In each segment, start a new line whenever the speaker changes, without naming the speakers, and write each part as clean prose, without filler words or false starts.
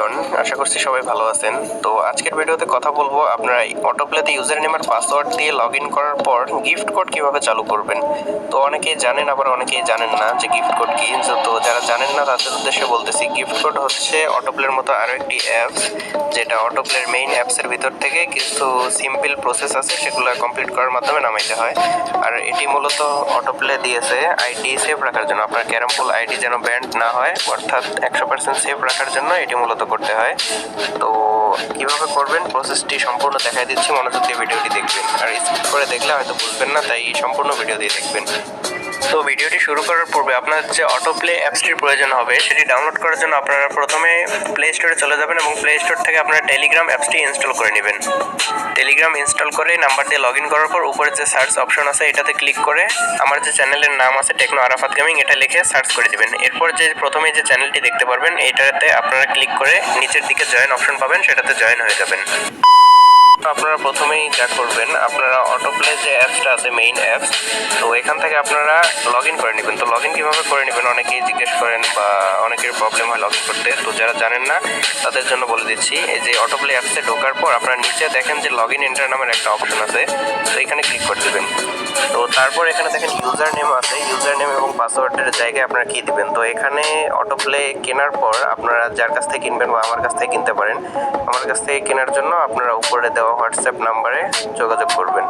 Everyone, আশা করছি সবাই ভালো আছেন। তো আজকের ভিডিওতে কথা বলবো আপনারা অটোপ্লেতে ইউজার নেম আর পাসওয়ার্ড দিয়ে লগ ইন করার পর গিফট কোড কিভাবে চালু করবেন। তো অনেকেই জানেন, আবার অনেকেই জানেন না যে গিফট কোড কি। তো যারা জানেন না তাদের উদ্দেশ্যে বলতেছি, গিফট কোড হচ্ছে অটোপ্লের মতো আরও একটি অ্যাপস, যেটা অটোপ্লের মেইন অ্যাপসের ভিতর থেকে কিছু সিম্পল প্রসেস আছে সেগুলো কমপ্লিট করার মাধ্যমে নামাইতে হয়। আর এটি মূলত অটোপ্লে দিয়েছে আইডি সেভ রাখার জন্য, আপনার ক্যারাম পুল আইডি যেন ব্যান্ড না হয়, অর্থাৎ 100% সেভ রাখার জন্য এটি মূলত করতে হয়। তো কিভাবে করবেন প্রসেসটি সম্পূর্ণ দেখাই দিচ্ছি, মনোযোগ দিয়ে ভিডিওটি দেখবেন। আর স্কিপ করে দেখলে হয়তো বুঝবেন না, তাই সম্পূর্ণ ভিডিও দিয়ে দেখবেন। তো ভিডিওটি শুরু করার পূর্বে আপনার যে অটোপ্লে অ্যাপসটির প্রয়োজন হবে সেটি ডাউনলোড করার জন্য আপনারা প্রথমে প্লে স্টোরে চলে যাবেন এবং প্লে স্টোর থেকে আপনারা টেলিগ্রাম অ্যাপসটি ইনস্টল করে নেবেন। টেলিগ্রাম ইনস্টল করে নাম্বার দিয়ে লগ ইন করার পর উপরে যে সার্চ অপশন আছে এটাতে ক্লিক করে আমার যে চ্যানেলের নাম আছে টেকনো আরাফাত গেমিং, এটা লিখে সার্চ করে দিবেন। এরপর যে প্রথমে যে চ্যানেলটি দেখতে পারবেন এটাতে আপনারা ক্লিক করে নিচের দিকে জয়েন অপশন পাবেন, সেটাতে জয়েন হয়ে যাবেন। আপনারা প্রথমেই যা করবেন, আপনারা অটোপ্লে যে অ্যাপসটা আছে মেইন অ্যাপস, তো এখান থেকে আপনারা লগ ইন করে নেবেন। তো লগ ইন কীভাবে করে নেবেন অনেকেই জিজ্ঞেস করেন বা অনেকের প্রবলেম হয় লগ ইন করতে। তো যারা জানেন না তাদের জন্য বলে দিচ্ছি, এই যে অটোপ্লে অ্যাপসে ঢোকার পর আপনারা নিচে দেখেন যে লগ ইন এন্টার নামের একটা অপশন আছে, তো এখানে ক্লিক করে দেবেন। তো তারপর এখানে দেখেন ইউজার নেম আছে, ইউজার নেম এবং পাসওয়ার্ডের জায়গায় আপনারা কী দিবেন। তো এখানে অটোপ্লে কেনার পর আপনারা যার কাছ থেকে কিনবেন বা আমার কাছ থেকে কিনতে পারেন, আমার কাছ থেকে কেনার জন্য আপনারা উপরে দেওয়া হোয়াটসঅ্যাপ নাম্বারে যোগাযোগ করবেন।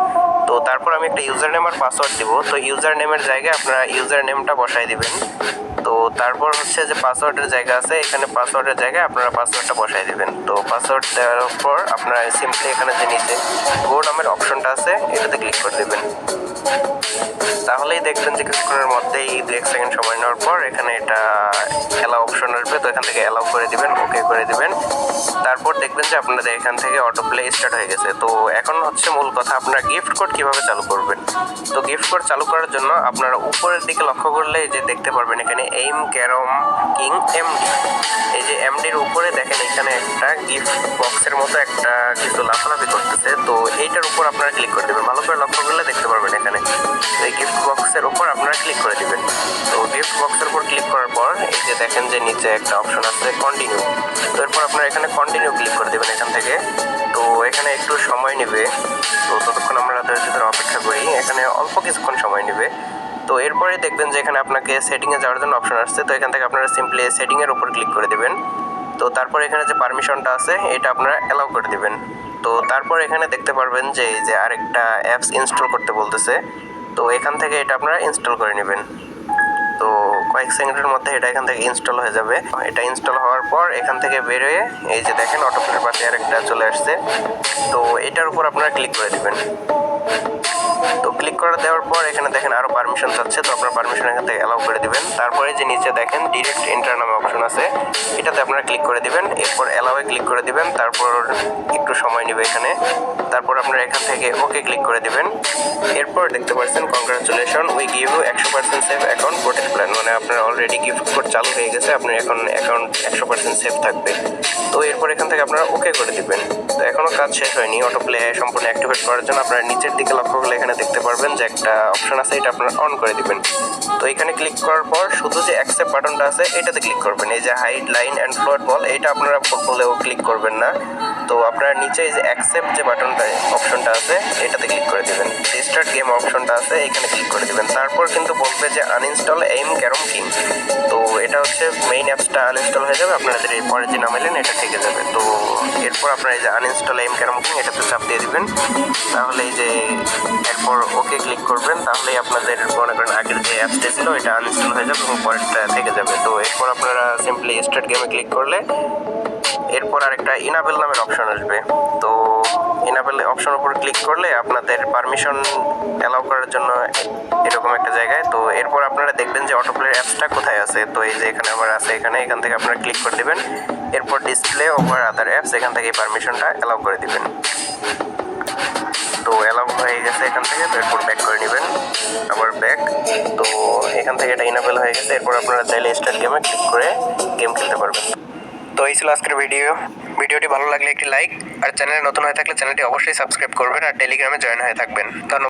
তো তারপর আমি একটা ইউজার নেম আর পাসওয়ার্ড দিব। তো ইউজার নেমের জায়গায় আপনারা ইউজার নেমটা বসাই দিবেন। তো তারপর হচ্ছে যে পাসওয়ার্ডের জায়গা আছে, এখানে পাসওয়ার্ডের জায়গায় আপনারা পাসওয়ার্ডটা বসাই দিবেন। তো পাসওয়ার্ড দেওয়ার পর আপনারা সিম্পলি এখানে যে নিচে গো নামের অপশনটা আছে এটাতে ক্লিক করে দেবেন। তাহলেই দেখবেন যে কিছুক্ষণের মধ্যেই 2-1 সেকেন্ড সময় নেওয়ার পর এখানে এটা অ্যালাউ অপশন আসবে। তো এখান থেকে অ্যালাউ করে দিবেন, ওকে করে দিবেন। তারপর দেখবেন যে আপনাদের এখান থেকে অটোপ্লে স্টার্ট হয়ে গেছে। তো এখন হচ্ছে মূল কথা, আপনারা গিফট কোড কীভাবে চালু করবেন। তো গিফট কোড চালু করার জন্য আপনারা উপরের দিকে লক্ষ্য করলে যে দেখতে পারবেন এখানে এইম ক্যারম কিং এমডি, এই যে এমডির উপরে দেখেন এখানে একটা গিফট বক্সের মতো একটা কিছু লাফালাফি করতেছে। তো এইটার উপর আপনারা ক্লিক করে দেবেন, ভালো করে লক্ষ্য করলে দেখতে পারবেন এখানে এই গিফট বক্সের উপর আপনারা ক্লিক করে দেবেন। তো গিফট বক্সের উপর ক্লিক করার পর এই যে দেখেন যে নিচে একটা অপশন আছে কন্টিনিউ, তো এরপর আপনারা এখানে কন্টিনিউ ক্লিক করে দেবেন এখান থেকে। তো এখানে একটু সময় নেবে, তো ততক্ষণ আমরা তাদের অপেক্ষা করি, এখানে অল্প কিছুক্ষণ সময় নেবে। তো এরপরে দেখবেন যে এখানে আপনাকে সেটিংয়ে যাওয়ার জন্য অপশন আসছে। তো এখান থেকে আপনারা সিম্পলি সেটিংয়ের উপর ক্লিক করে দেবেন। তো তারপর এখানে যে পারমিশনটা আছে এটা আপনারা অ্যালাউ করে দেবেন। তো তারপর এখানে দেখতে পারবেন যে এই যে আরেকটা অ্যাপস ইনস্টল করতে বলতেছে, তো এখান থেকে এটা আপনারা ইনস্টল করে নেবেন। তো কয়েক সেকেন্ডের মধ্যে এটা এখান থেকে ইনস্টল হয়ে যাবে। এটা ইনস্টল হওয়ার পর এখান থেকে বেরোয় এই যে দেখেন অটোপ্লের পাশে আরেকটা চলে আসছে, তো এটার উপর আপনারা ক্লিক করে দেবেন। তো ক্লিক করে দেওয়ার পর এখানে দেখেন আরও পারমিশন চাচ্ছে, তো আপনার পারমিশন এখান থেকে অ্যালাউ করে দিবেন। তারপরে যে নিচে দেখেন ডিরেক্ট এন্টার নামে অপশন আছে, এটাতে আপনারা ক্লিক করে দিবেন। এরপর অ্যালাউয়ে ক্লিক করে দিবেন, তারপর একটু সময় নেবে এখানে। তারপর আপনারা এখান থেকে ওকে ক্লিক করে দিবেন। এরপর দেখতে পাচ্ছেন congratulation we give you 100% save account protect plan, মানে আপনার অলরেডি গিফট কোড চালু হয়ে গেছে, আপনার এখন অ্যাকাউন্ট 100% সেভ থাকবে। তো এরপর এখান থেকে আপনারা ওকে করে দিবেন। তো এখনও কাজ শেষ হয়নি, অটোপ্লে সম্পূর্ণ অ্যাক্টিভেট করার জন্য আপনারা নিচের দিকে লক্ষ্য করলে এখানে দেখতে পারবেন যে একটা অপশন আছে, এটা আপনারা অন করে দিবেন। তো এখানে ক্লিক করার পর শুধু যে অ্যাকসেপ্ট বাটনটা আছে এটাতে ক্লিক করবেন। এই যে হাইড লাইন অ্যান্ড ফ্লোট বল এটা আপনারা বলেও ক্লিক করবেন না। তো আপনারা নিচে এই যে অ্যাকসেপ্ট যে বাটনটা অপশনটা আছে এটাতে ক্লিক করে দেবেন। রিস্টার্ট গেম অপশনটা আছে এখানে ক্লিক করে দেবেন। তারপর কিন্তু বলবে যে আনইনস্টল এইম ক্যারম কিং, তো এটা হচ্ছে মেইন অ্যাপসটা আনইনস্টল হয়ে যাবে, আপনাদের এরপরে যে নামাইলেন এটা থেকে যাবে। তো এরপর আপনারা এই যে আনইনস্টল এইম ক্যারম কিং এটাতে চাপ দিয়ে দিবেন। তাহলে এই যে এরপর ওকে ক্লিক করবেন, তাহলেই আপনাদের মনে করেন আগের যে অ্যাপসটা ছিল এটা আনইনস্টল হয়ে যাবে এবং পরেরটা থেকে যাবে। তো এরপর আপনারা সিম্পলি স্টার্ট গেমে ক্লিক করলে এরপর আরেকটা ইনাবেল নামের অপশন আসবে। তো ইনাবেল অপশন উপর ক্লিক করলে আপনাদের পারমিশন অ্যালাউ করার জন্য এরকম একটা জায়গায়। তো এরপর আপনারা দেখবেন যে অটোপ্লের অ্যাপসটা কোথায় আছে, তো এই যে এখানে আমার আছে, এখান থেকে আপনারা ক্লিক করে দেবেন। এরপর ডিসপ্লে ওভার আদার অ্যাপস এখান থেকে এই পারমিশনটা অ্যালাউ করে দিবেন। তো অ্যালাউ হয়ে গেছে এখান থেকে, তো এরপর ব্যাক করে নেবেন, আবার ব্যাক। তো এখান থেকে এটা ইনাবেল হয়ে গেছে। এরপর আপনারা চাইলে স্টার্ট গেমে ক্লিক করে গেম খেলতে পারবেন। তো এই ছিল আজকের ভিডিওটি ভালো লাগলে একটি লাইক, আর চ্যানেলে নতুন হয়ে থাকলে চ্যানেলটি অবশ্যই সাবস্ক্রাইব করবেন আর টেলিগ্রামে জয়েন হয়ে থাকবেন। ধন্যবাদ।